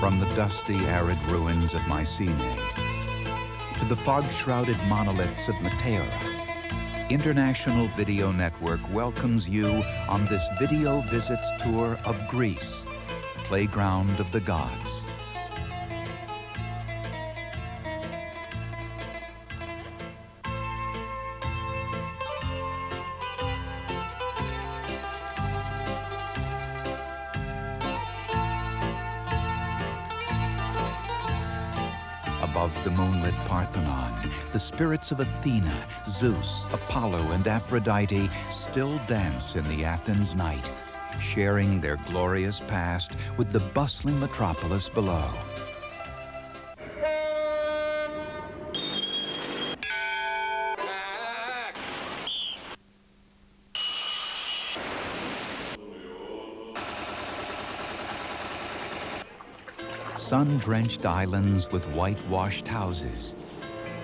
From the dusty, arid ruins of Mycenae to the fog-shrouded monoliths of Matera, International Video Network welcomes you on this video visits tour of Greece, playground of the gods. Above the moonlit Parthenon, the spirits of Athena, Zeus, Apollo, and Aphrodite still dance in the Athens night, sharing their glorious past with the bustling metropolis below. Sun-drenched islands with whitewashed houses,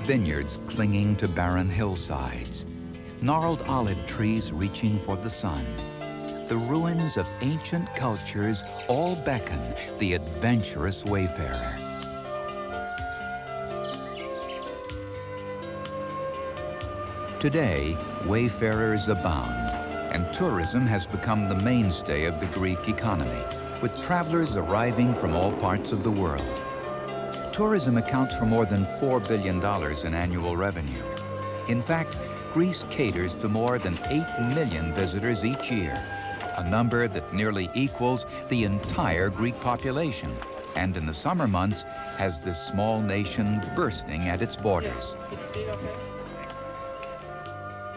vineyards clinging to barren hillsides, gnarled olive trees reaching for the sun. The ruins of ancient cultures all beckon the adventurous wayfarer. Today, wayfarers abound, and tourism has become the mainstay of the Greek economy, with travelers arriving from all parts of the world. Tourism accounts for more than $4 billion in annual revenue. In fact, Greece caters to more than 8 million visitors each year, a number that nearly equals the entire Greek population, and in the summer months has this small nation bursting at its borders.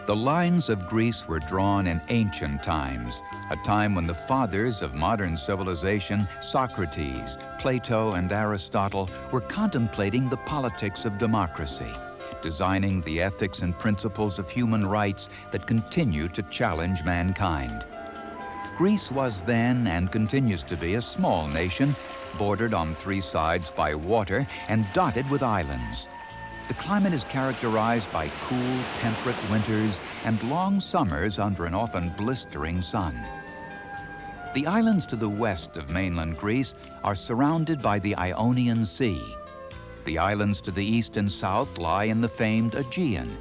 The lines of Greece were drawn in ancient times, a time when the fathers of modern civilization, Socrates, Plato, and Aristotle, were contemplating the politics of democracy, designing the ethics and principles of human rights that continue to challenge mankind. Greece was then and continues to be a small nation, bordered on 3 sides by water and dotted with islands. The climate is characterized by cool, temperate winters and long summers under an often blistering sun. The islands to the west of mainland Greece are surrounded by the Ionian Sea. The islands to the east and south lie in the famed Aegean.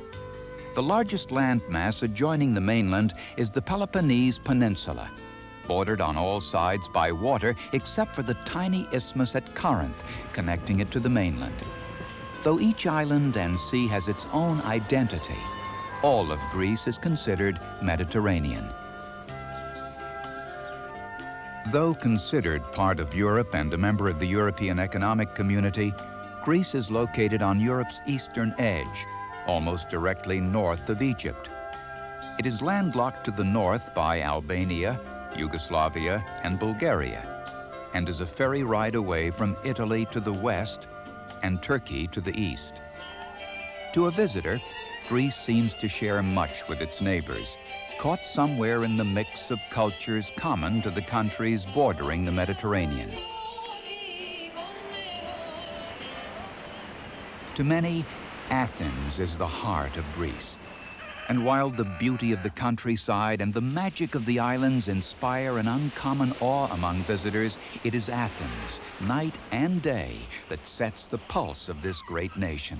The largest landmass adjoining the mainland is the Peloponnese Peninsula, bordered on all sides by water except for the tiny isthmus at Corinth, connecting it to the mainland. Though each island and sea has its own identity, all of Greece is considered Mediterranean. Though considered part of Europe and a member of the European Economic Community, Greece is located on Europe's eastern edge, almost directly north of Egypt. It is landlocked to the north by Albania, Yugoslavia, and Bulgaria, and is a ferry ride away from Italy to the west and Turkey to the east. To a visitor, Greece seems to share much with its neighbors, caught somewhere in the mix of cultures common to the countries bordering the Mediterranean. To many, Athens is the heart of Greece. And while the beauty of the countryside and the magic of the islands inspire an uncommon awe among visitors, it is Athens, night and day, that sets the pulse of this great nation.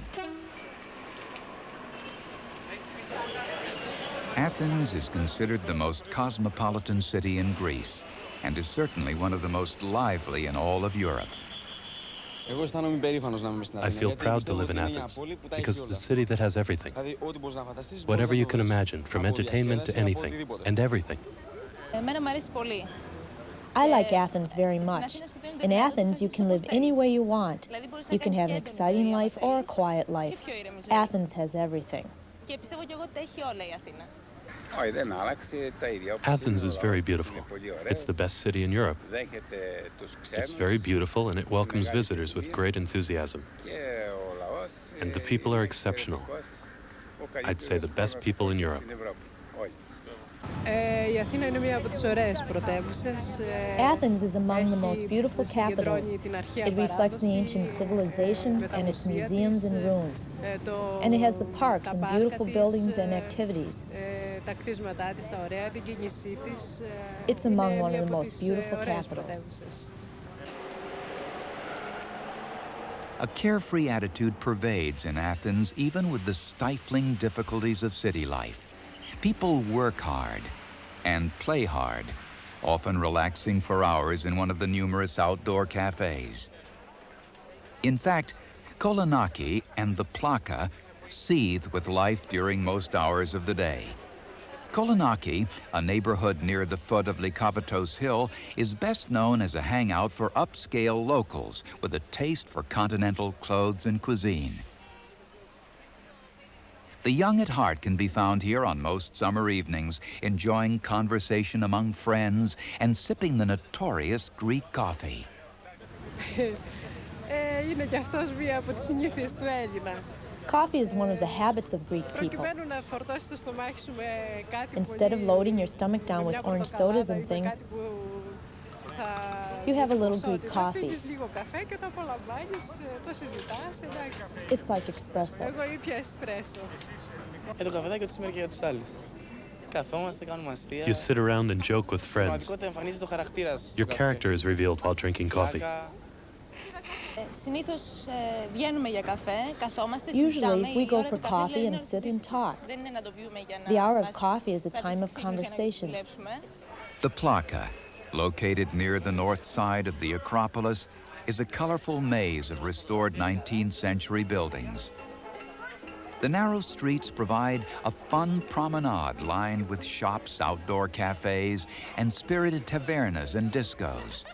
Athens is considered the most cosmopolitan city in Greece, and is certainly one of the most lively in all of Europe. I feel proud to live in Athens because it's a city that has everything. Whatever you can imagine, from entertainment to anything, and everything. I like Athens very much. In Athens, you can live any way you want. You can have an exciting life or a quiet life. Athens has everything. Athens is very beautiful. It's the best city in Europe. It's very beautiful and it welcomes visitors with great enthusiasm. And the people are exceptional. I'd say the best people in Europe. Athens is among the most beautiful capitals. It reflects the ancient civilization and its museums and ruins. And it has the parks and beautiful buildings and activities. It's among one of the most beautiful capitals. A carefree attitude pervades in Athens, even with the stifling difficulties of city life. People work hard and play hard, often relaxing for hours in one of the numerous outdoor cafes. In fact, Kolonaki and the Plaka seethe with life during most hours of the day. Kolonaki, a neighborhood near the foot of Likavatos Hill, is best known as a hangout for upscale locals with a taste for continental clothes and cuisine. The young at heart can be found here on most summer evenings, enjoying conversation among friends and sipping the notorious Greek coffee. Είναι και αυτός μία από τις συνήθειες του Έλληνα. Coffee is one of the habits of Greek people. Instead of loading your stomach down with orange sodas and things, you have a little Greek coffee. It's like espresso. You sit around and joke with friends. Your character is revealed while drinking coffee. Usually, we go for coffee and sit and talk. The hour of coffee is a time of conversation. The Plaka, located near the north side of the Acropolis, is a colorful maze of restored 19th century buildings. The narrow streets provide a fun promenade lined with shops, outdoor cafes, and spirited tavernas and discos.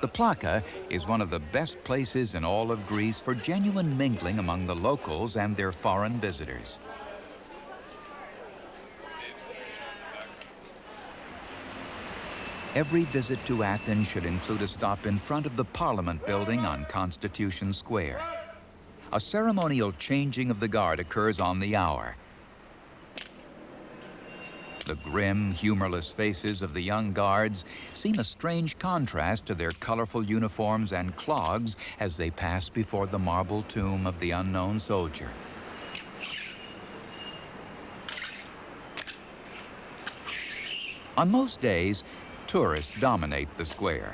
The Plaka is one of the best places in all of Greece for genuine mingling among the locals and their foreign visitors. Every visit to Athens should include a stop in front of the Parliament building on Constitution Square. A ceremonial changing of the guard occurs on the hour. The grim, humorless faces of the young guards seem a strange contrast to their colorful uniforms and clogs as they pass before the marble tomb of the unknown soldier. On most days, tourists dominate the square.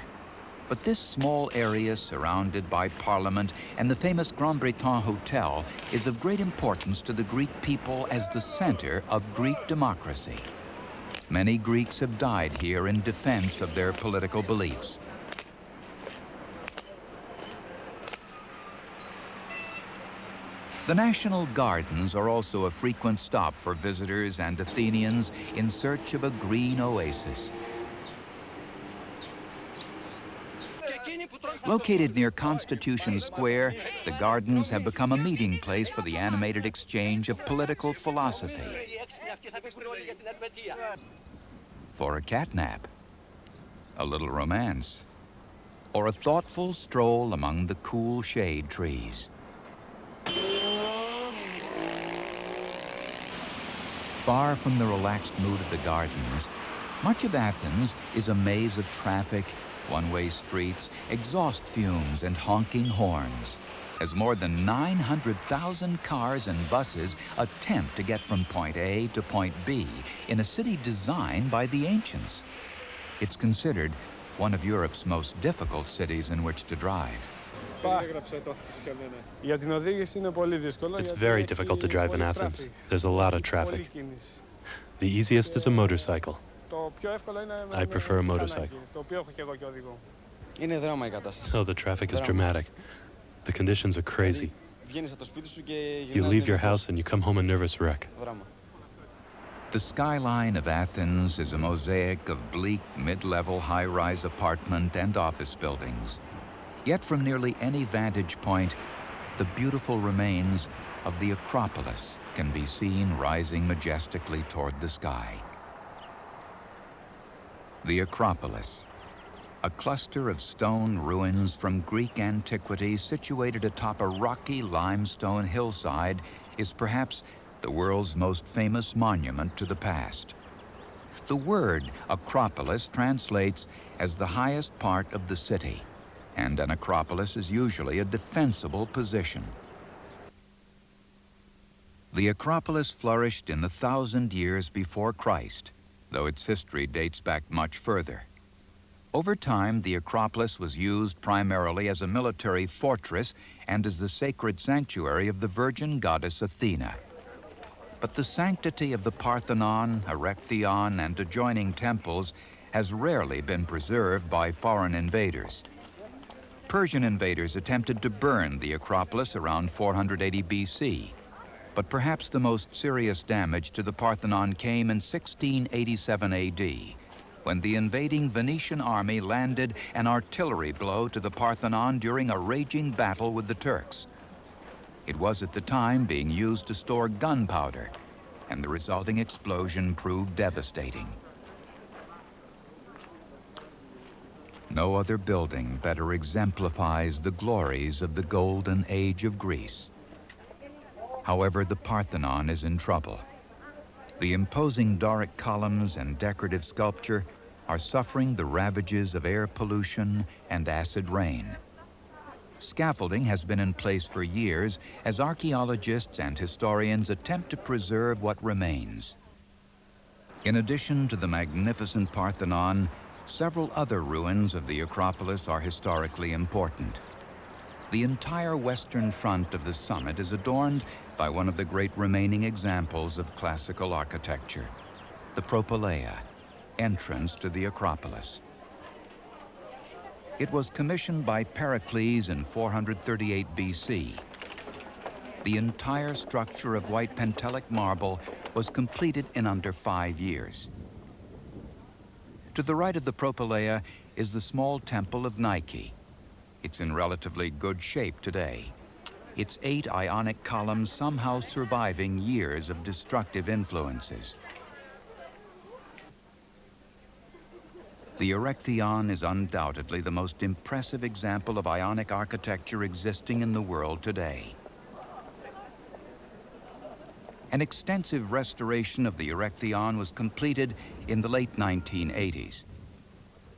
But this small area surrounded by Parliament and the famous Grand Breton Hotel is of great importance to the Greek people as the center of Greek democracy. Many Greeks have died here in defense of their political beliefs. The National Gardens are also a frequent stop for visitors and Athenians in search of a green oasis. Located near Constitution Square, the gardens have become a meeting place for the animated exchange of political philosophy. For a catnap, a little romance, or a thoughtful stroll among the cool shade trees. Far from the relaxed mood of the gardens, much of Athens is a maze of traffic, one-way streets, exhaust fumes, and honking horns, as more than 900,000 cars and buses attempt to get from point A to point B in a city designed by the ancients. It's considered one of Europe's most difficult cities in which to drive. It's very difficult to drive in Athens. There's a lot of traffic. The easiest is a motorcycle. I prefer a motorcycle. Oh, the traffic is dramatic. The conditions are crazy. You leave your house and you come home a nervous wreck. The skyline of Athens is a mosaic of bleak, mid-level, high-rise apartment and office buildings. Yet from nearly any vantage point, the beautiful remains of the Acropolis can be seen rising majestically toward the sky. The Acropolis, a cluster of stone ruins from Greek antiquity situated atop a rocky limestone hillside, is perhaps the world's most famous monument to the past. The word Acropolis translates as the highest part of the city, and an acropolis is usually a defensible position. The Acropolis flourished in the 1,000 years before Christ, though its history dates back much further. Over time, the Acropolis was used primarily as a military fortress and as the sacred sanctuary of the virgin goddess Athena. But the sanctity of the Parthenon, Erechtheion, and adjoining temples has rarely been preserved by foreign invaders. Persian invaders attempted to burn the Acropolis around 480 BC, but perhaps the most serious damage to the Parthenon came in 1687 AD, when the invading Venetian army landed an artillery blow to the Parthenon during a raging battle with the Turks. It was at the time being used to store gunpowder, and the resulting explosion proved devastating. No other building better exemplifies the glories of the golden age of Greece. However, the Parthenon is in trouble. The imposing Doric columns and decorative sculpture are suffering the ravages of air pollution and acid rain. Scaffolding has been in place for years as archaeologists and historians attempt to preserve what remains. In addition to the magnificent Parthenon, several other ruins of the Acropolis are historically important. The entire western front of the summit is adorned by one of the great remaining examples of classical architecture, the Propylaea, entrance to the Acropolis. It was commissioned by Pericles in 438 BC. The entire structure of white Pentelic marble was completed in under 5 years. To the right of the Propylaea is the small temple of Nike. It's in relatively good shape today, its 8 Ionic columns somehow surviving years of destructive influences. The Erechtheion is undoubtedly the most impressive example of Ionic architecture existing in the world today. An extensive restoration of the Erechtheion was completed in the late 1980s.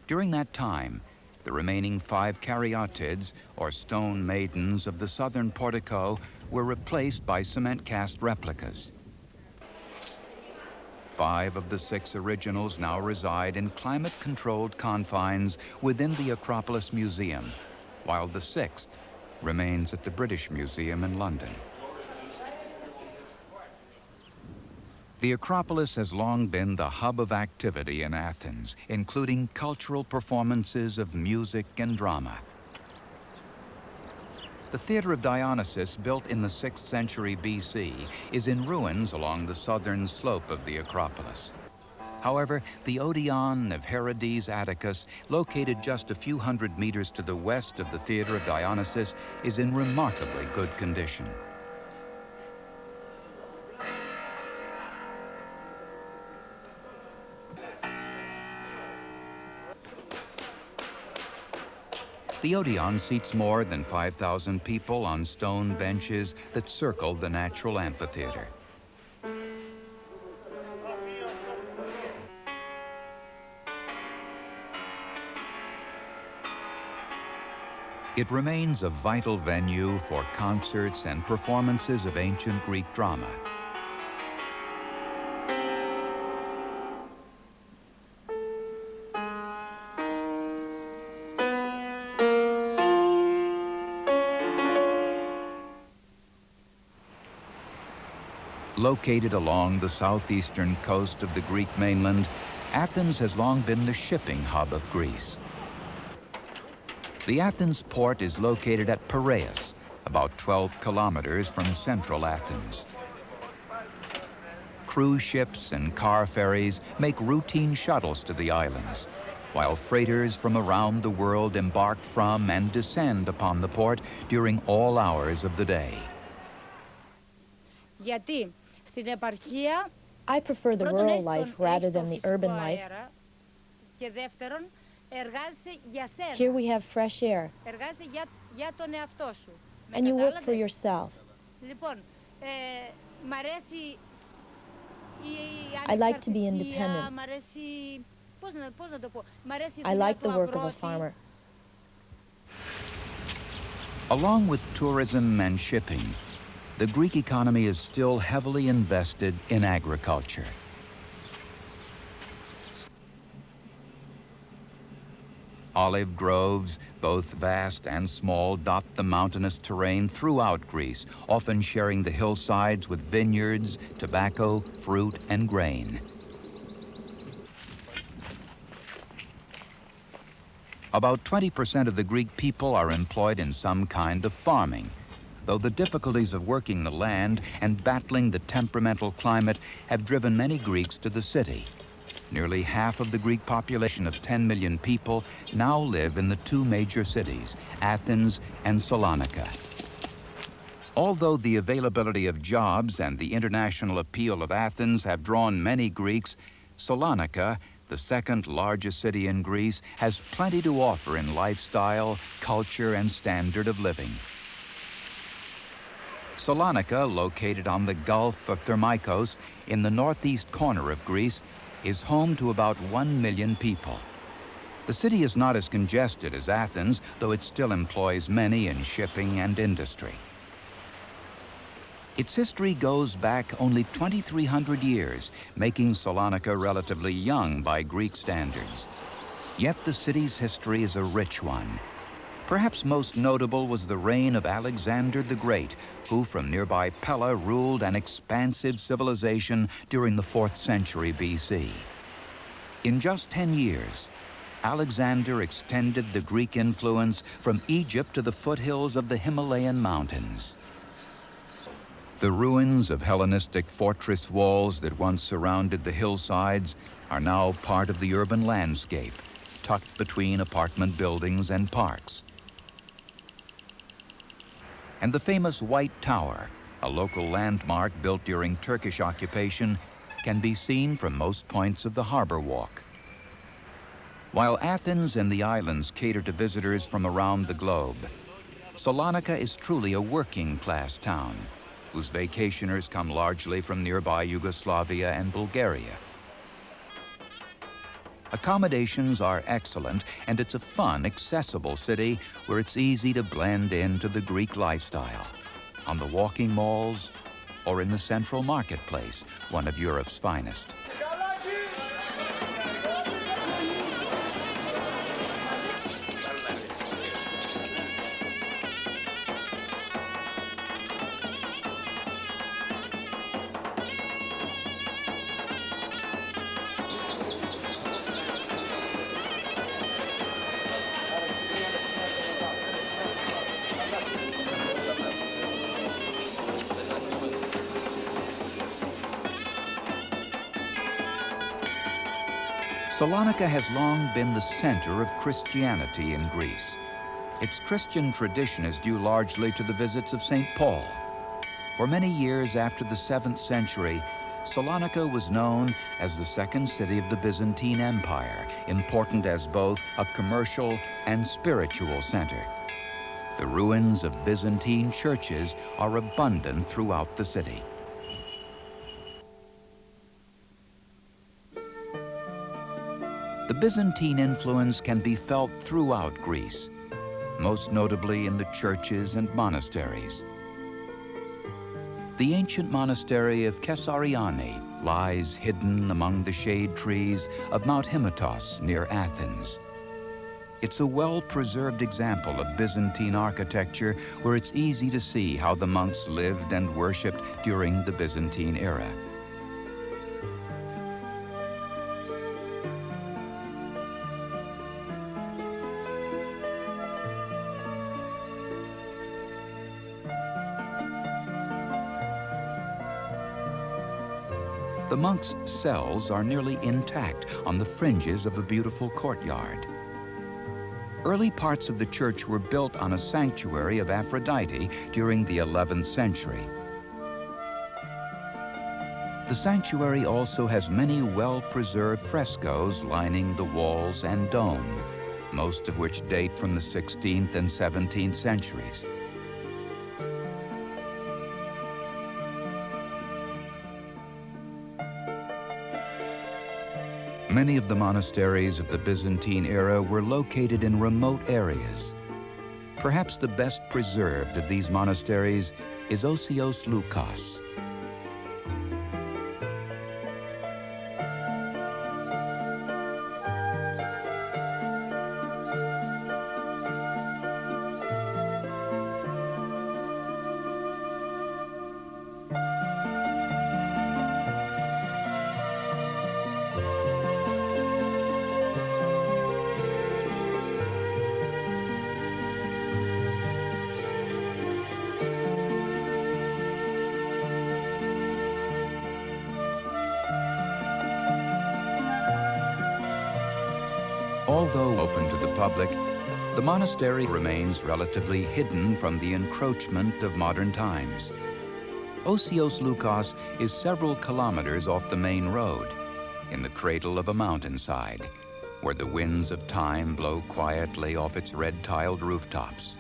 During that time, the remaining 5 caryatids, or stone maidens, of the southern portico were replaced by cement-cast replicas. 5 of the 6 originals now reside in climate-controlled confines within the Acropolis Museum, while the 6th remains at the British Museum in London. The Acropolis has long been the hub of activity in Athens, including cultural performances of music and drama. The Theater of Dionysus, built in the 6th century BC, is in ruins along the southern slope of the Acropolis. However, the Odeon of Herodes Atticus, located just a few hundred meters to the west of the Theater of Dionysus, is in remarkably good condition. The Odeon seats more than 5,000 people on stone benches that circle the natural amphitheater. It remains a vital venue for concerts and performances of ancient Greek drama. Located along the southeastern coast of the Greek mainland, Athens has long been the shipping hub of Greece. The Athens port is located at Piraeus, about 12 kilometers from central Athens. Cruise ships and car ferries make routine shuttles to the islands, while freighters from around the world embark from and descend upon the port during all hours of the day. I prefer the rural life rather than the urban life. Here we have fresh air, and you work for yourself. I like to be independent. I like the work of a farmer. Along with tourism and shipping, the Greek economy is still heavily invested in agriculture. Olive groves, both vast and small, dot the mountainous terrain throughout Greece, often sharing the hillsides with vineyards, tobacco, fruit, and grain. About 20% of the Greek people are employed in some kind of farming, though the difficulties of working the land and battling the temperamental climate have driven many Greeks to the city. Nearly half of the Greek population of 10 million people now live in the two major cities, Athens and Salonika. Although the availability of jobs and the international appeal of Athens have drawn many Greeks, Salonika, the second largest city in Greece, has plenty to offer in lifestyle, culture, and standard of living. Salonika, located on the Gulf of Thermikos in the northeast corner of Greece, is home to about 1 million people. The city is not as congested as Athens, though it still employs many in shipping and industry. Its history goes back only 2,300 years, making Salonika relatively young by Greek standards. Yet the city's history is a rich one. Perhaps most notable was the reign of Alexander the Great, who from nearby Pella ruled an expansive civilization during the 4th century BC. In just 10 years, Alexander extended the Greek influence from Egypt to the foothills of the Himalayan mountains. The ruins of Hellenistic fortress walls that once surrounded the hillsides are now part of the urban landscape, tucked between apartment buildings and parks. And the famous White Tower, a local landmark built during Turkish occupation, can be seen from most points of the harbor walk. While Athens and the islands cater to visitors from around the globe, Salonika is truly a working-class town, whose vacationers come largely from nearby Yugoslavia and Bulgaria. Accommodations are excellent, and it's a fun, accessible city where it's easy to blend into the Greek lifestyle, on the walking malls or in the central marketplace, one of Europe's finest. Salonika has long been the center of Christianity in Greece. Its Christian tradition is due largely to the visits of St. Paul. For many years after the 7th century, Salonika was known as the second city of the Byzantine Empire, important as both a commercial and spiritual center. The ruins of Byzantine churches are abundant throughout the city. The Byzantine influence can be felt throughout Greece, most notably in the churches and monasteries. The ancient monastery of Kesariani lies hidden among the shade trees of Mount Hymettos near Athens. It's a well-preserved example of Byzantine architecture where it's easy to see how the monks lived and worshipped during the Byzantine era. The monks' cells are nearly intact on the fringes of a beautiful courtyard. Early parts of the church were built on a sanctuary of Aphrodite during the 11th century. The sanctuary also has many well-preserved frescoes lining the walls and dome, most of which date from the 16th and 17th centuries. Many of the monasteries of the Byzantine era were located in remote areas. Perhaps the best preserved of these monasteries is Osios Loukos. Although open to the public, the monastery remains relatively hidden from the encroachment of modern times. Osios Lukos is several kilometers off the main road, in the cradle of a mountainside, where the winds of time blow quietly off its red-tiled rooftops.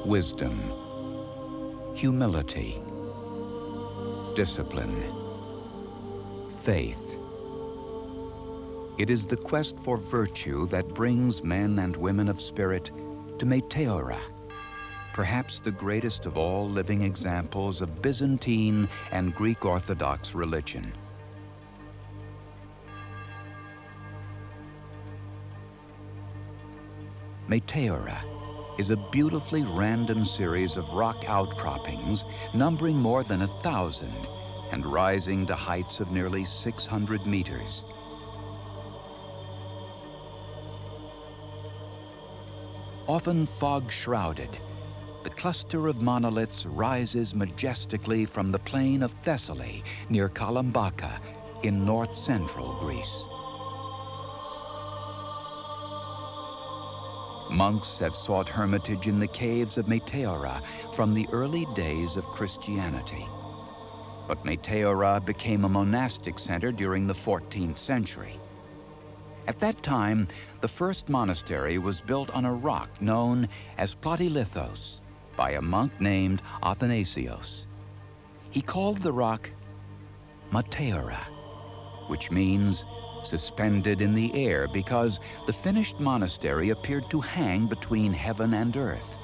Wisdom, humility, discipline, faith. It is the quest for virtue that brings men and women of spirit to Meteora, perhaps the greatest of all living examples of Byzantine and Greek Orthodox religion. Meteora is a beautifully random series of rock outcroppings numbering more than 1,000 and rising to heights of nearly 600 meters. Often fog-shrouded, the cluster of monoliths rises majestically from the plain of Thessaly near Kalambaka in north-central Greece. Monks have sought hermitage in the caves of Meteora from the early days of Christianity. But Meteora became a monastic center during the 14th century. At that time, the first monastery was built on a rock known as Platylithos by a monk named Athanasios. He called the rock Meteora, which means suspended in the air, because the finished monastery appeared to hang between heaven and earth.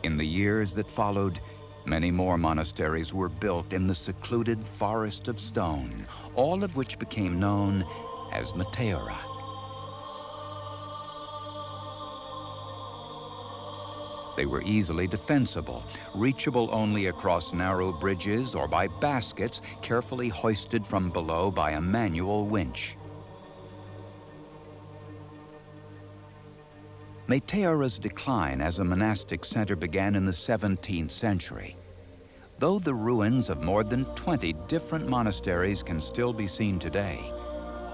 In the years that followed, many more monasteries were built in the secluded forest of stone, all of which became known as Meteora. They were easily defensible, reachable only across narrow bridges or by baskets carefully hoisted from below by a manual winch. Meteora's decline as a monastic center began in the 17th century. Though the ruins of more than 20 different monasteries can still be seen today,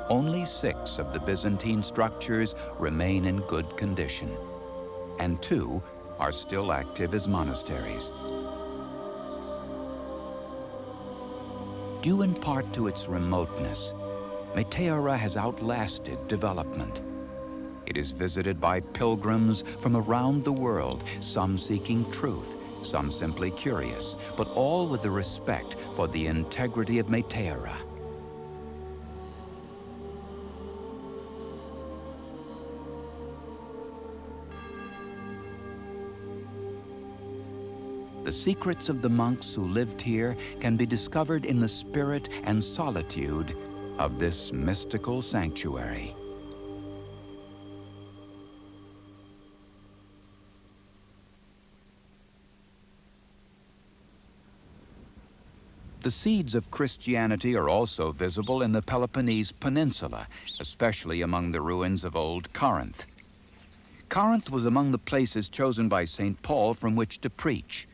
only 6 of the Byzantine structures remain in good condition, and 2 are still active as monasteries. Due in part to its remoteness, Meteora has outlasted development. It is visited by pilgrims from around the world, some seeking truth, some simply curious, but all with the respect for the integrity of Meteora. The secrets of the monks who lived here can be discovered in the spirit and solitude of this mystical sanctuary. The seeds of Christianity are also visible in the Peloponnese Peninsula, especially among the ruins of old Corinth. Corinth was among the places chosen by St. Paul from which to preach.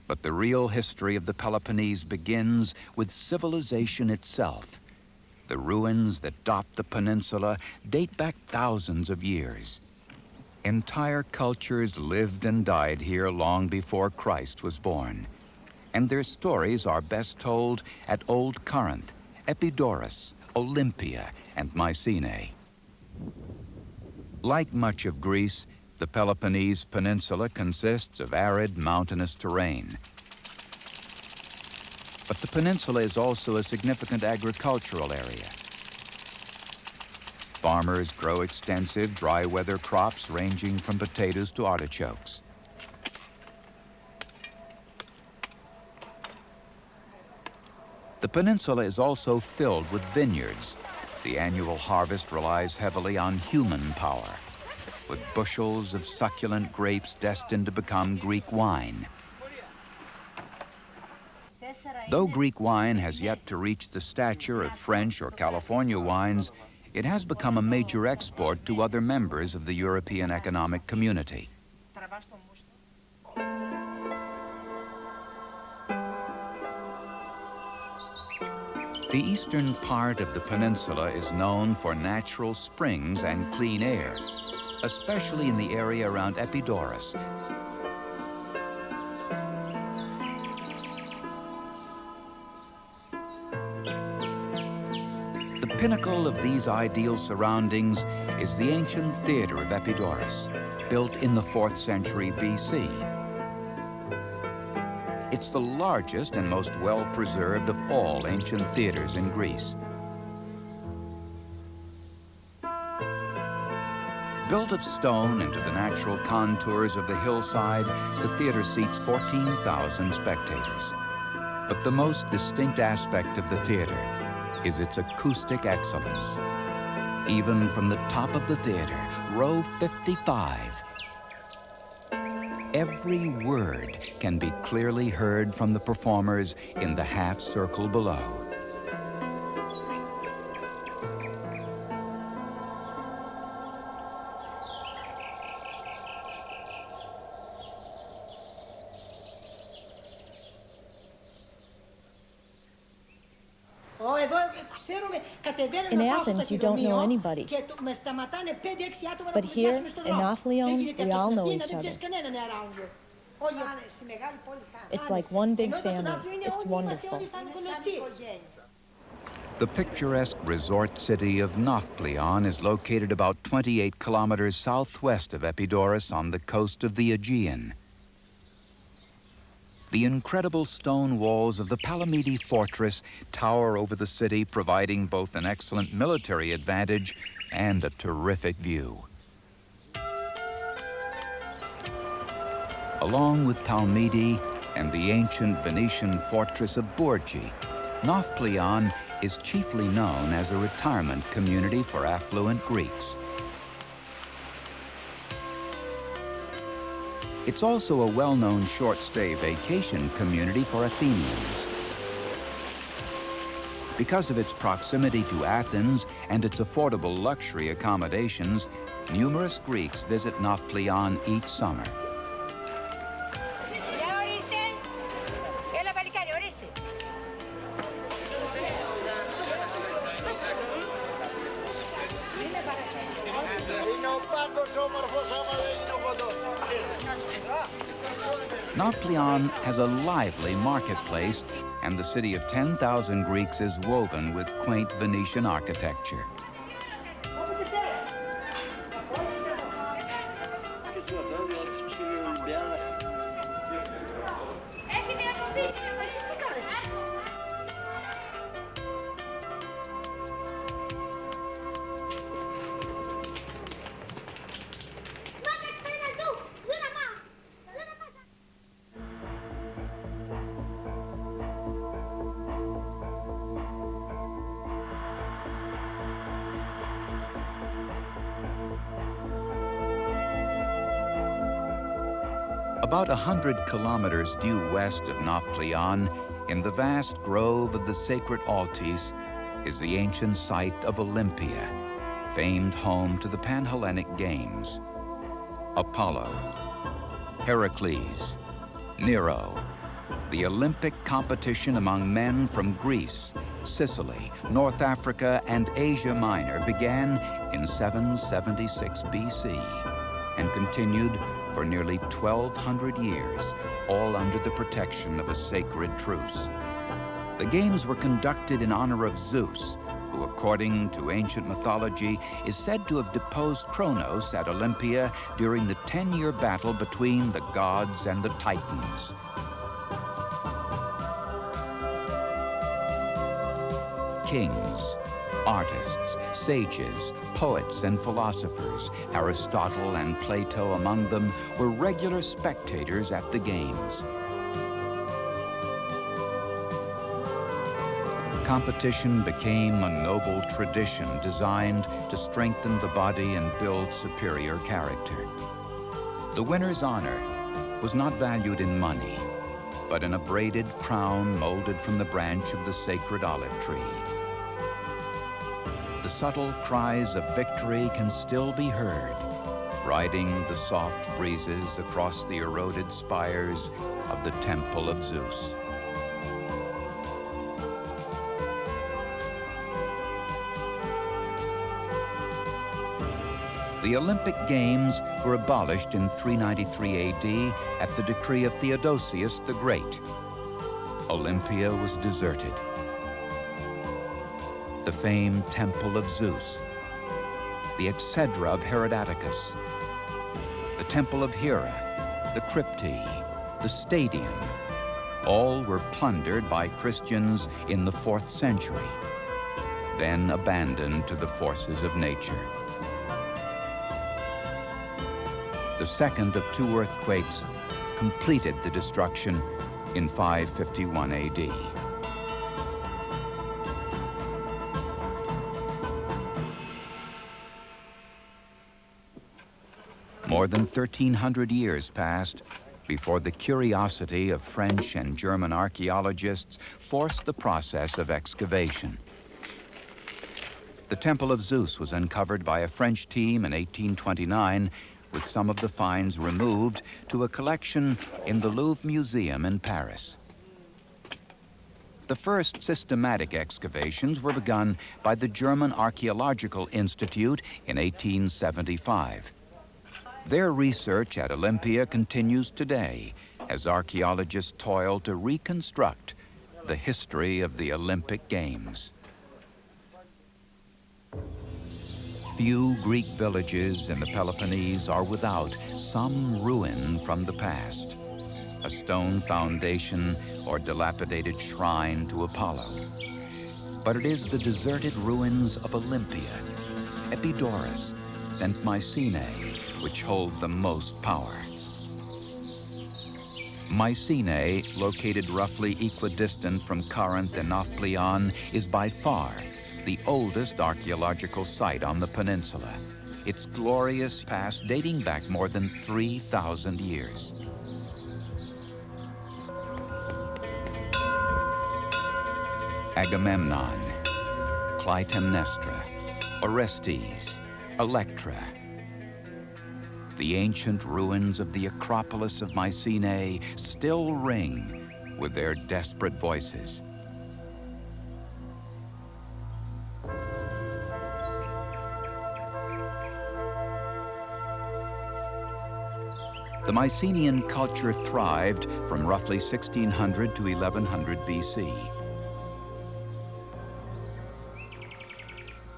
But the real history of the Peloponnese begins with civilization itself. The ruins that dot the peninsula date back thousands of years. Entire cultures lived and died here long before Christ was born. And their stories are best told at Old Corinth, Epidaurus, Olympia, and Mycenae. Like much of Greece, the Peloponnese Peninsula consists of arid, mountainous terrain. But the peninsula is also a significant agricultural area. Farmers grow extensive dry weather crops ranging from potatoes to artichokes. The peninsula is also filled with vineyards. The annual harvest relies heavily on human power, with bushels of succulent grapes destined to become Greek wine. Though Greek wine has yet to reach the stature of French or California wines, it has become a major export to other members of the European Economic Community. The eastern part of the peninsula is known for natural springs and clean air, especially in the area around Epidaurus. The pinnacle of these ideal surroundings is the ancient theater of Epidaurus, built in the 4th century BC. It's the largest and most well-preserved of all ancient theaters in Greece. Built of stone into the natural contours of the hillside, the theater seats 14,000 spectators. But the most distinct aspect of the theater is its acoustic excellence. Even from the top of the theater, row 55, every word can be clearly heard from the performers in the half circle below. In Athens, you don't know anybody. But here, in Ophlion, we all know each other. It's like one big family. It's wonderful. The picturesque resort city of Nafplion is located about 28 kilometers southwest of Epidaurus on the coast of the Aegean. The incredible stone walls of the Palamidi fortress tower over the city, providing both an excellent military advantage and a terrific view. Along with Palmidi and the ancient Venetian fortress of Borgi, Nafplion is chiefly known as a retirement community for affluent Greeks. It's also a well-known short-stay vacation community for Athenians. Because of its proximity to Athens and its affordable luxury accommodations, numerous Greeks visit Nafplion each summer. Nafplion has a lively marketplace, and the city of 10,000 Greeks is woven with quaint Venetian architecture. About 100 kilometers due west of Nafplion, in the vast grove of the sacred Altis, is the ancient site of Olympia, famed home to the Pan-Hellenic Games. Apollo, Heracles, Nero, the Olympic competition among men from Greece, Sicily, North Africa, and Asia Minor began in 776 BC and continued for nearly 1,200 years, all under the protection of a sacred truce. The games were conducted in honor of Zeus, who, according to ancient mythology, is said to have deposed Kronos at Olympia during the 10-year battle between the gods and the Titans. Kings, artists, sages, poets, and philosophers, Aristotle and Plato among them, were regular spectators at the games. competition became a noble tradition designed to strengthen the body and build superior character. The winner's honor was not valued in money, but in a braided crown molded from the branch of the sacred olive tree. The subtle cries of victory can still be heard, riding the soft breezes across the eroded spires of the Temple of Zeus. The Olympic Games were abolished in 393 AD at the decree of Theodosius the Great. Olympia was deserted. The famed Temple of Zeus, the Exedra of Herodaticus, the Temple of Hera, the Crypti, the Stadium, all were plundered by Christians in the 4th century, then abandoned to the forces of nature. The second of 2 earthquakes completed the destruction in 551 AD. More than 1,300 years passed before the curiosity of French and German archaeologists forced the process of excavation. The Temple of Zeus was uncovered by a French team in 1829, with some of the finds removed to a collection in the Louvre Museum in Paris. The first systematic excavations were begun by the German Archaeological Institute in 1875. Their research at Olympia continues today as archaeologists toil to reconstruct the history of the Olympic Games. Few Greek villages in the Peloponnese are without some ruin from the past, a stone foundation or dilapidated shrine to Apollo. But it is the deserted ruins of Olympia, Epidaurus, and Mycenae which hold the most power. Mycenae, located roughly equidistant from Corinth and Nafplion, is by far the oldest archaeological site on the peninsula, its glorious past dating back more than 3,000 years. Agamemnon, Clytemnestra, Orestes, Electra. The ancient ruins of the Acropolis of Mycenae still ring with their desperate voices. The Mycenaean culture thrived from roughly 1600 to 1100 BC.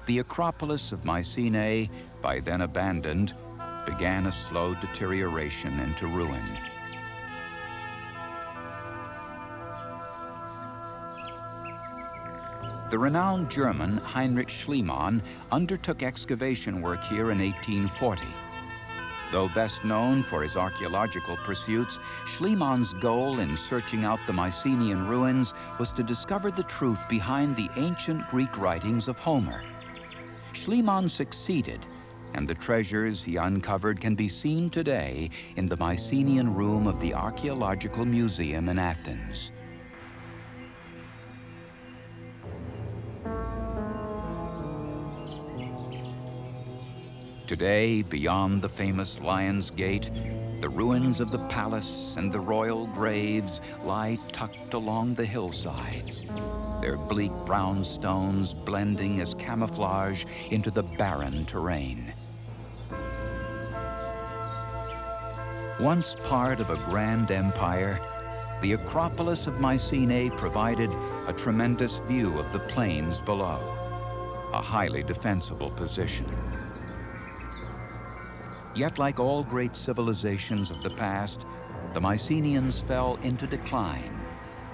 The Acropolis of Mycenae, by then abandoned, began a slow deterioration into ruin. The renowned German Heinrich Schliemann undertook excavation work here in 1840. Though best known for his archaeological pursuits, Schliemann's goal in searching out the Mycenaean ruins was to discover the truth behind the ancient Greek writings of Homer. Schliemann succeeded, and the treasures he uncovered can be seen today in the Mycenaean room of the Archaeological Museum in Athens. Today, beyond the famous Lion's Gate, the ruins of the palace and the royal graves lie tucked along the hillsides, their bleak brown stones blending as camouflage into the barren terrain. Once part of a grand empire, the Acropolis of Mycenae provided a tremendous view of the plains below, a highly defensible position. Yet, like all great civilizations of the past, the Mycenaeans fell into decline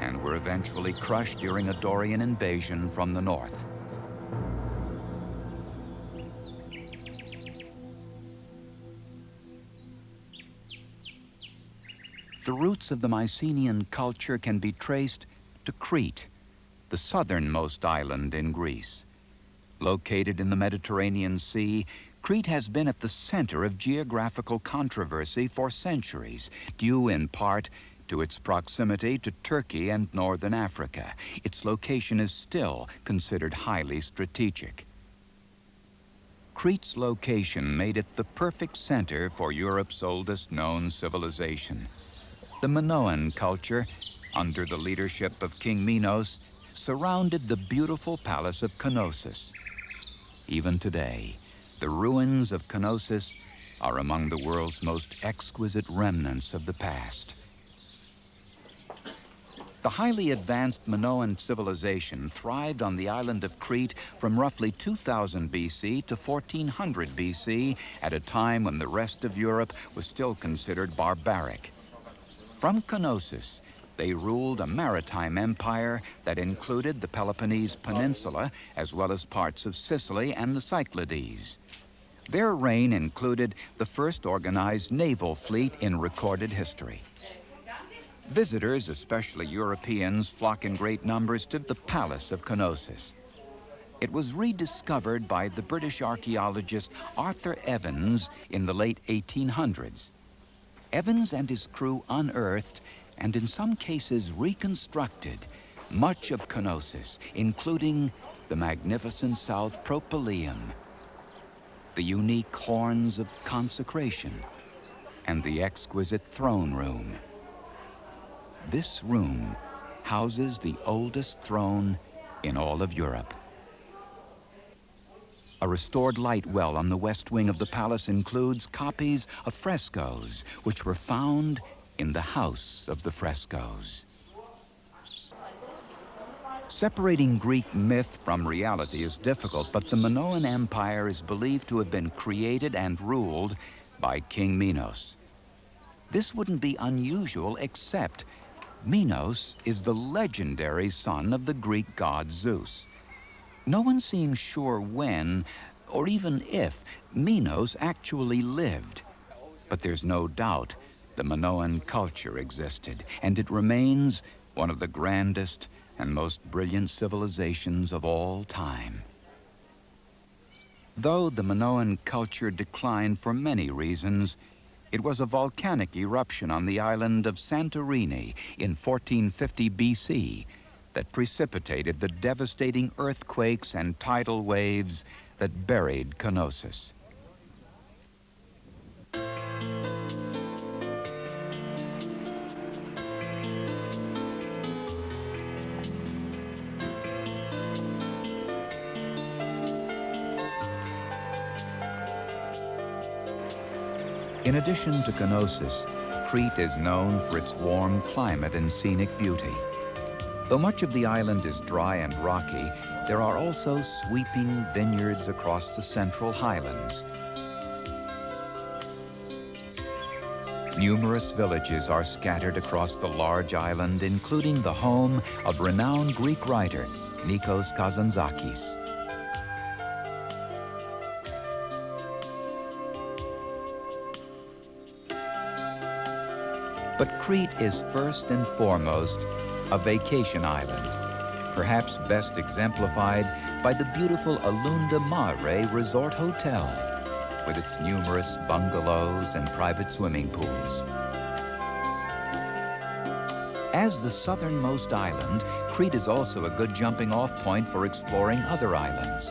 and were eventually crushed during a Dorian invasion from the north. The roots of the Mycenaean culture can be traced to Crete, the southernmost island in Greece. Located in the Mediterranean Sea, Crete has been at the center of geographical controversy for centuries, due in part to its proximity to Turkey and northern Africa. Its location is still considered highly strategic. Crete's location made it the perfect center for Europe's oldest known civilization. The Minoan culture, under the leadership of King Minos, surrounded the beautiful palace of Knossos. Even today, the ruins of Knossos are among the world's most exquisite remnants of the past. The highly advanced Minoan civilization thrived on the island of Crete from roughly 2000 BC to 1400 BC, at a time when the rest of Europe was still considered barbaric. From Knossos, they ruled a maritime empire that included the Peloponnese Peninsula, as well as parts of Sicily and the Cyclades. Their reign included the first organized naval fleet in recorded history. Visitors, especially Europeans, flock in great numbers to the Palace of Knossos. It was rediscovered by the British archaeologist Arthur Evans in the late 1800s. Evans and his crew unearthed, and in some cases reconstructed, much of Knossos, including the magnificent South Propylaeum, the unique horns of consecration, and the exquisite throne room. This room houses the oldest throne in all of Europe. A restored light well on the west wing of the palace includes copies of frescoes, which were found in the House of the Frescoes. Separating Greek myth from reality is difficult, but the Minoan Empire is believed to have been created and ruled by King Minos. This wouldn't be unusual, except Minos is the legendary son of the Greek god Zeus. No one seems sure when, or even if, Minos actually lived. But there's no doubt the Minoan culture existed, and it remains one of the grandest and most brilliant civilizations of all time. Though the Minoan culture declined for many reasons, it was a volcanic eruption on the island of Santorini in 1450 BC that precipitated the devastating earthquakes and tidal waves that buried Knossos. In addition to Knossos, Crete is known for its warm climate and scenic beauty. Though much of the island is dry and rocky, there are also sweeping vineyards across the central highlands. Numerous villages are scattered across the large island, including the home of renowned Greek writer Nikos Kazantzakis. But Crete is first and foremost a vacation island, perhaps best exemplified by the beautiful Alunda Mare Resort Hotel, with its numerous bungalows and private swimming pools. As the southernmost island, Crete is also a good jumping-off point for exploring other islands.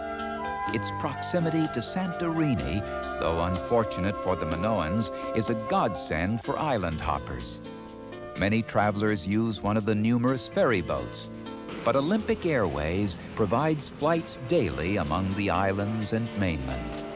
Its proximity to Santorini, though unfortunate for the Minoans, is a godsend for island hoppers. Many travelers use one of the numerous ferry boats, but Olympic Airways provides flights daily among the islands and mainland.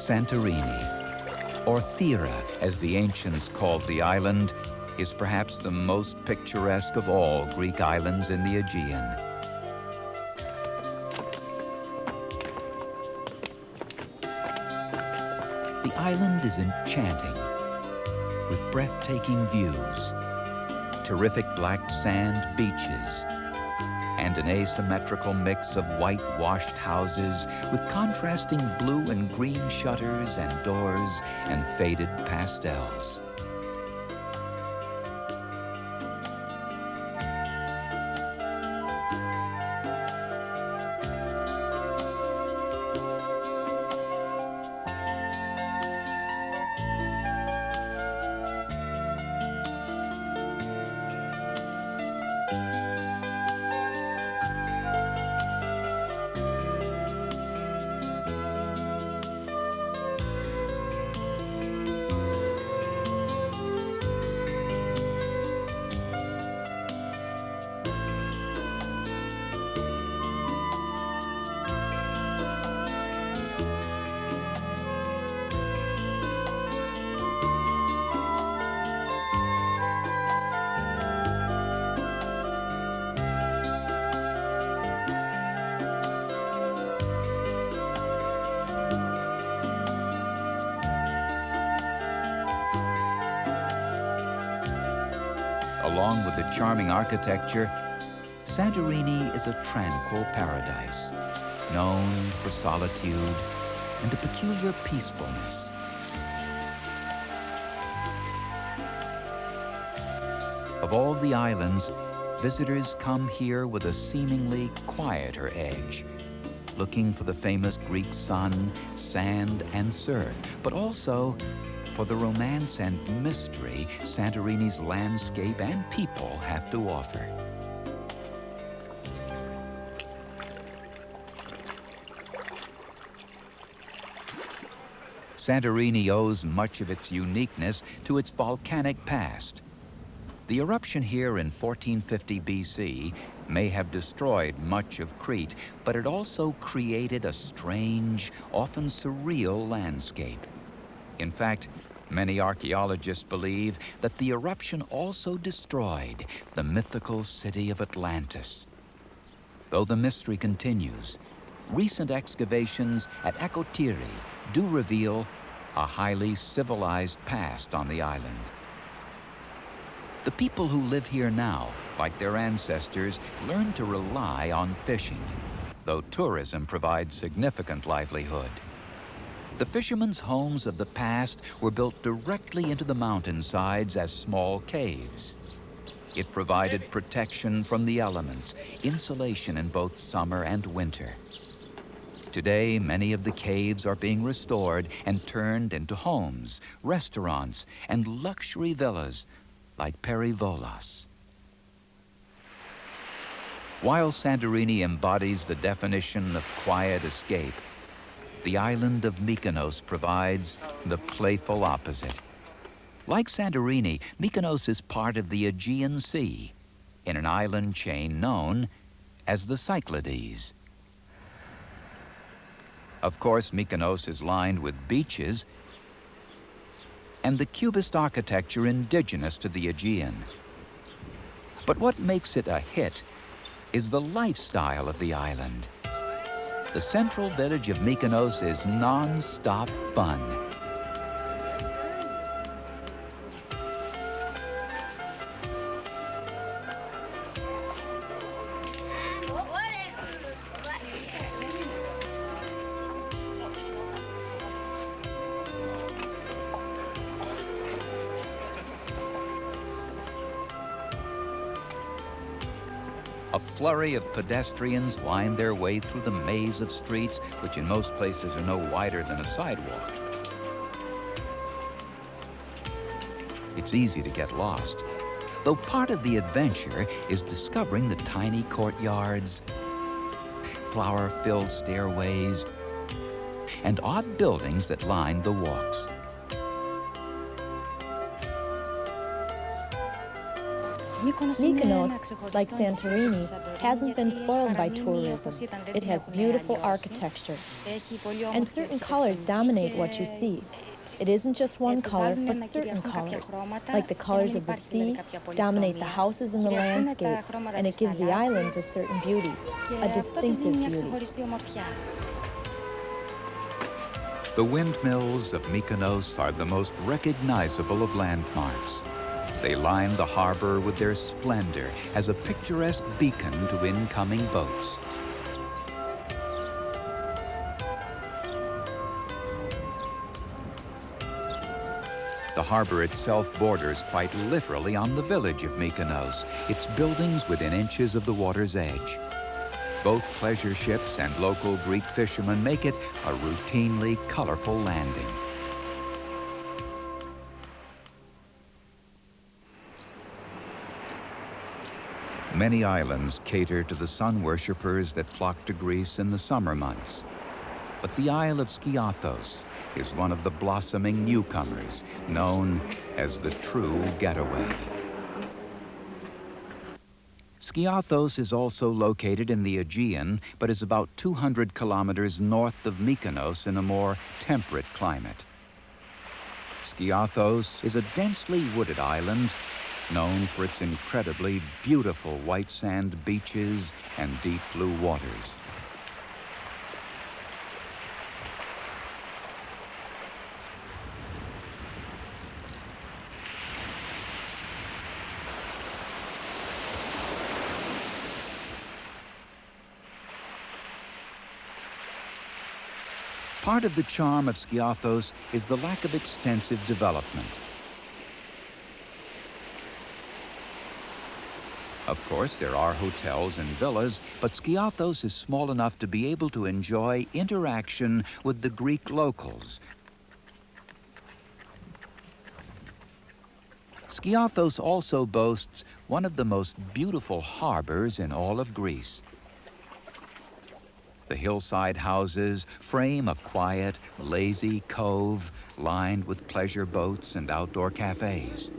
Santorini, or Thera as the ancients called the island, is perhaps the most picturesque of all Greek islands in the Aegean. The island is enchanting. with breathtaking views, terrific black sand beaches, and an asymmetrical mix of whitewashed houses with contrasting blue and green shutters and doors and faded pastels. Along with the charming architecture, Santorini is a tranquil paradise, known for solitude and a peculiar peacefulness. Of all the islands, visitors come here with a seemingly quieter edge, looking for the famous Greek sun, sand, and surf, but also for the romance and mystery Santorini's landscape and people have to offer. Santorini owes much of its uniqueness to its volcanic past. The eruption here in 1450 BC may have destroyed much of Crete, but it also created a strange, often surreal landscape. In fact, many archaeologists believe that the eruption also destroyed the mythical city of Atlantis. Though the mystery continues, recent excavations at Akotiri do reveal a highly civilized past on the island. The people who live here now, like their ancestors, learned to rely on fishing, though tourism provides significant livelihood. The fishermen's homes of the past were built directly into the mountainsides as small caves. It provided protection from the elements, insulation in both summer and winter. Today, many of the caves are being restored and turned into homes, restaurants, and luxury villas like Perivolas. While Santorini embodies the definition of quiet escape, the island of Mykonos provides the playful opposite. Like Santorini, Mykonos is part of the Aegean Sea, in an island chain known as the Cyclades. Of course, Mykonos is lined with beaches and the cubist architecture indigenous to the Aegean. But what makes it a hit is the lifestyle of the island. The central village of Mykonos is non-stop fun. A flurry of pedestrians wind their way through the maze of streets, which in most places are no wider than a sidewalk. It's easy to get lost, though part of the adventure is discovering the tiny courtyards, flower-filled stairways, and odd buildings that line the walks. Mykonos, like Santorini, hasn't been spoiled by tourism. It has beautiful architecture, and certain colors dominate what you see. It isn't just one color, but certain colors, like the colors of the sea, dominate the houses in the landscape, and it gives the islands a certain beauty, a distinctive beauty. The windmills of Mykonos are the most recognizable of landmarks. They line the harbor with their splendor as a picturesque beacon to incoming boats. The harbor itself borders quite literally on the village of Mykonos, its buildings within inches of the water's edge. Both pleasure ships and local Greek fishermen make it a routinely colorful landing. Many islands cater to the sun worshippers that flock to Greece in the summer months. But the Isle of Skiathos is one of the blossoming newcomers, known as the true getaway. Skiathos is also located in the Aegean, but is about 200 kilometers north of Mykonos in a more temperate climate. Skiathos is a densely wooded island known for its incredibly beautiful white sand beaches and deep blue waters. Part of the charm of Skiathos is the lack of extensive development. Of course, there are hotels and villas, but Skiathos is small enough to be able to enjoy interaction with the Greek locals. Skiathos also boasts one of the most beautiful harbors in all of Greece. The hillside houses frame a quiet, lazy cove lined with pleasure boats and outdoor cafes.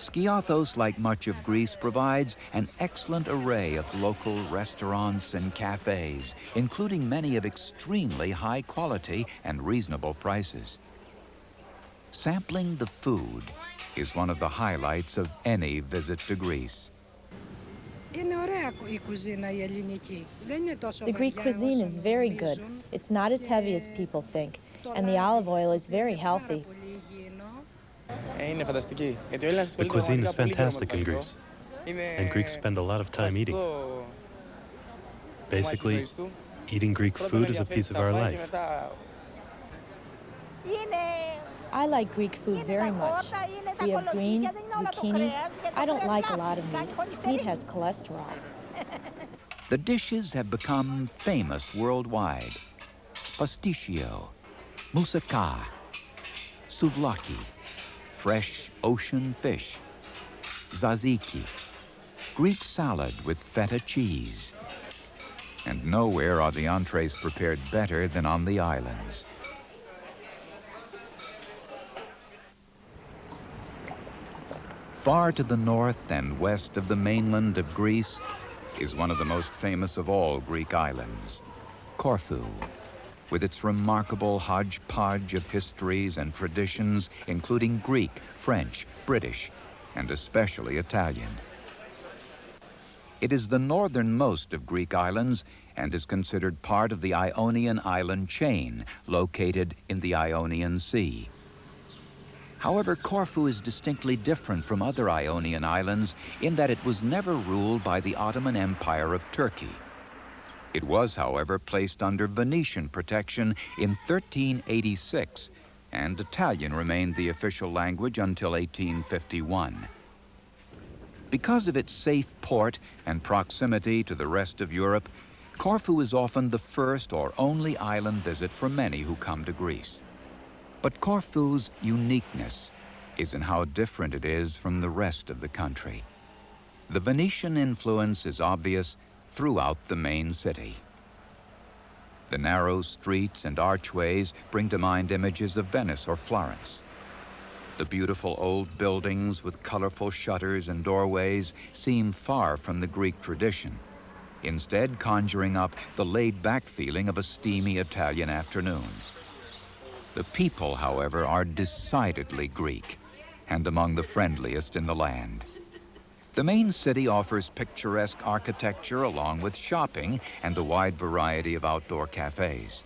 Skiathos, like much of Greece, provides an excellent array of local restaurants and cafes, including many of extremely high quality and reasonable prices. Sampling the food is one of the highlights of any visit to Greece. The Greek cuisine is very good. It's not as heavy as people think, and the olive oil is very healthy. The cuisine is fantastic in Greece, and Greeks spend a lot of time eating. Basically, eating Greek food is a piece of our life. I like Greek food very much. We have greens, zucchini. I don't like a lot of meat. Meat has cholesterol. The dishes have become famous worldwide. Pasticcio, moussaka, souvlaki, fresh ocean fish, tzatziki, Greek salad with feta cheese. And nowhere are the entrees prepared better than on the islands. Far to the north and west of the mainland of Greece is one of the most famous of all Greek islands, Corfu, with its remarkable hodgepodge of histories and traditions, including Greek, French, British, and especially Italian. It is the northernmost of Greek islands and is considered part of the Ionian island chain, located in the Ionian Sea. However, Corfu is distinctly different from other Ionian islands in that it was never ruled by the Ottoman Empire of Turkey. It was, however, placed under Venetian protection in 1386, and Italian remained the official language until 1851. Because of its safe port and proximity to the rest of Europe, Corfu is often the first or only island visit for many who come to Greece. But Corfu's uniqueness is in how different it is from the rest of the country. The Venetian influence is obvious throughout the main city. The narrow streets and archways bring to mind images of Venice or Florence. The beautiful old buildings with colorful shutters and doorways seem far from the Greek tradition, instead conjuring up the laid-back feeling of a steamy Italian afternoon. The people, however, are decidedly Greek and among the friendliest in the land. The main city offers picturesque architecture along with shopping and a wide variety of outdoor cafes.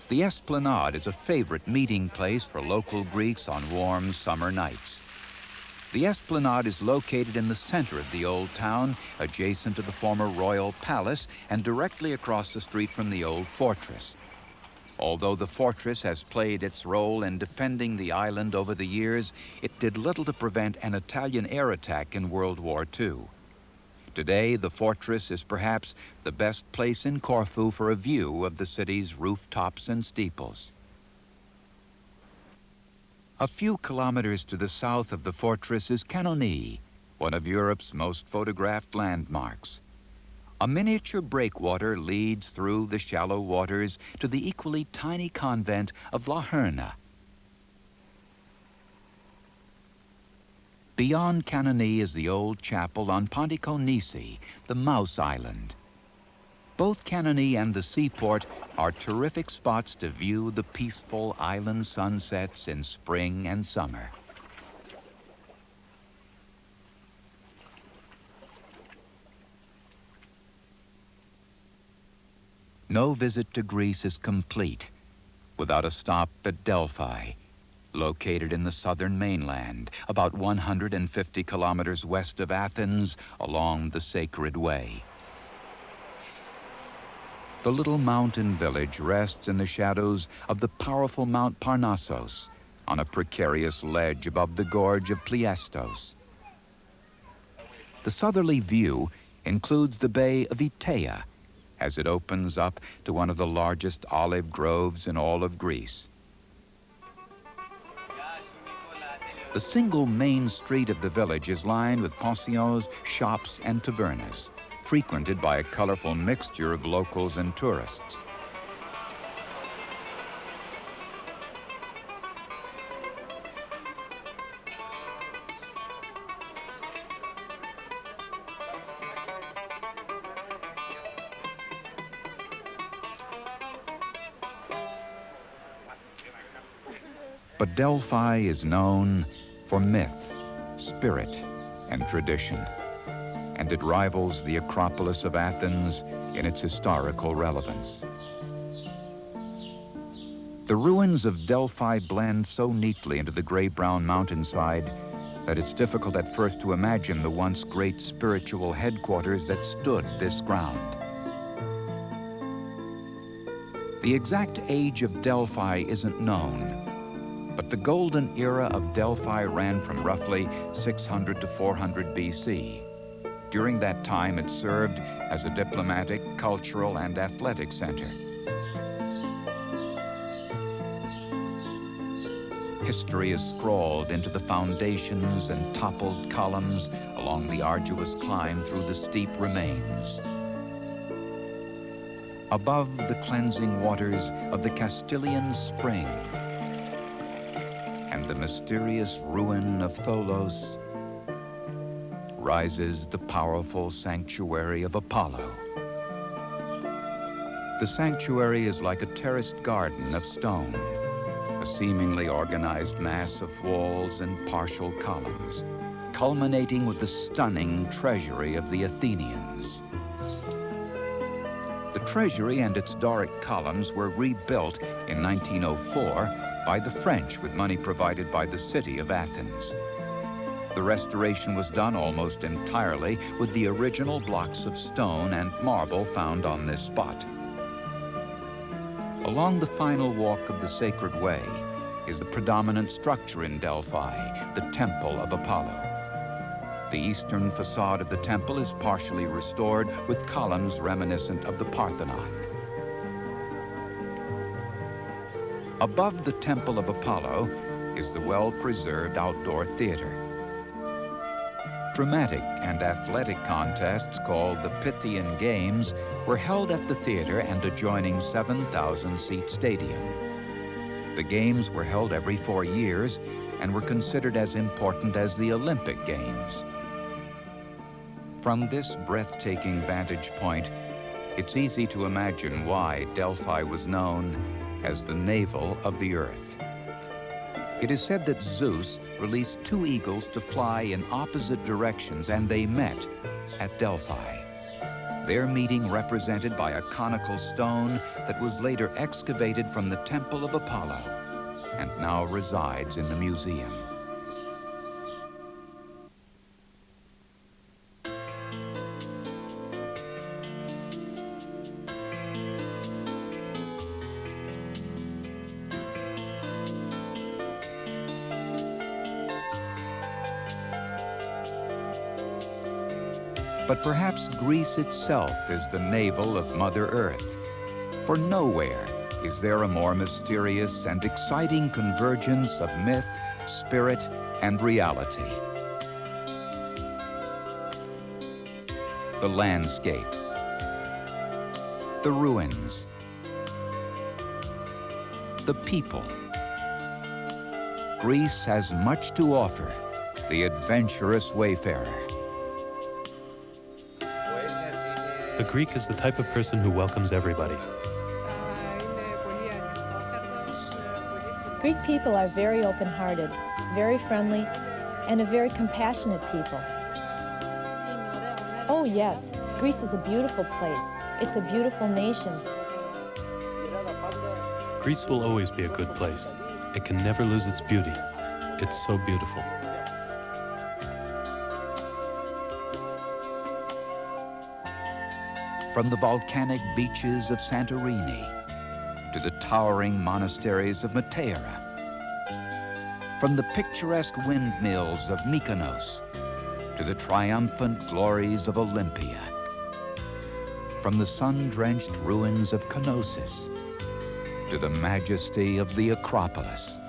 The Esplanade is a favorite meeting place for local Greeks on warm summer nights. The Esplanade is located in the center of the old town, adjacent to the former royal palace and directly across the street from the old fortress. Although the fortress has played its role in defending the island over the years, it did little to prevent an Italian air attack in World War II. Today, the fortress is perhaps the best place in Corfu for a view of the city's rooftops and steeples. A few kilometers to the south of the fortress is Canoni, one of Europe's most photographed landmarks. A miniature breakwater leads through the shallow waters to the equally tiny convent of La Herna. Beyond Canoni is the old chapel on Ponticonisi, the Mouse Island. Both Canoni and the seaport are terrific spots to view the peaceful island sunsets in spring and summer. No visit to Greece is complete without a stop at Delphi, located in the southern mainland, about 150 kilometers west of Athens along the Sacred Way. The little mountain village rests in the shadows of the powerful Mount Parnassos on a precarious ledge above the gorge of Pleiestos. The southerly view includes the Bay of Itea, as it opens up to one of the largest olive groves in all of Greece. The single main street of the village is lined with pensions, shops, and tavernas, frequented by a colorful mixture of locals and tourists. But Delphi is known for myth, spirit, and tradition, and it rivals the Acropolis of Athens in its historical relevance. The ruins of Delphi blend so neatly into the gray-brown mountainside that it's difficult at first to imagine the once great spiritual headquarters that stood this ground. The exact age of Delphi isn't known, but the golden era of Delphi ran from roughly 600 to 400 BC. During that time, it served as a diplomatic, cultural, and athletic center. History is scrawled into the foundations and toppled columns along the arduous climb through the steep remains. Above the cleansing waters of the Castilian Spring and the mysterious ruin of Tholos rises the powerful sanctuary of Apollo. The sanctuary is like a terraced garden of stone, a seemingly organized mass of walls and partial columns, culminating with the stunning treasury of the Athenians. The treasury and its Doric columns were rebuilt in 1904 by the French with money provided by the city of Athens. The restoration was done almost entirely with the original blocks of stone and marble found on this spot. Along the final walk of the Sacred Way is the predominant structure in Delphi, the Temple of Apollo. The eastern facade of the temple is partially restored with columns reminiscent of the Parthenon. Above the Temple of Apollo is the well-preserved outdoor theater. Dramatic and athletic contests called the Pythian Games were held at the theater and adjoining 7,000-seat stadium. The games were held every 4 years and were considered as important as the Olympic Games. From this breathtaking vantage point, it's easy to imagine why Delphi was known as the navel of the earth. It is said that Zeus released 2 eagles to fly in opposite directions, and they met at Delphi. their meeting represented by a conical stone that was later excavated from the Temple of Apollo and now resides in the museum. But perhaps Greece itself is the navel of Mother Earth, for nowhere is there a more mysterious and exciting convergence of myth, spirit, and reality. The landscape, the ruins, the people. Greece has much to offer the adventurous wayfarer. A Greek is the type of person who welcomes everybody. Greek people are very open-hearted, very friendly, and a very compassionate people. Oh yes, Greece is a beautiful place. It's a beautiful nation. Greece will always be a good place. It can never lose its beauty. It's so beautiful. From the volcanic beaches of Santorini to the towering monasteries of Matera, from the picturesque windmills of Mykonos to the triumphant glories of Olympia, from the sun-drenched ruins of Knossos to the majesty of the Acropolis.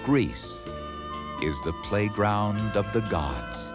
Greece is the playground of the gods.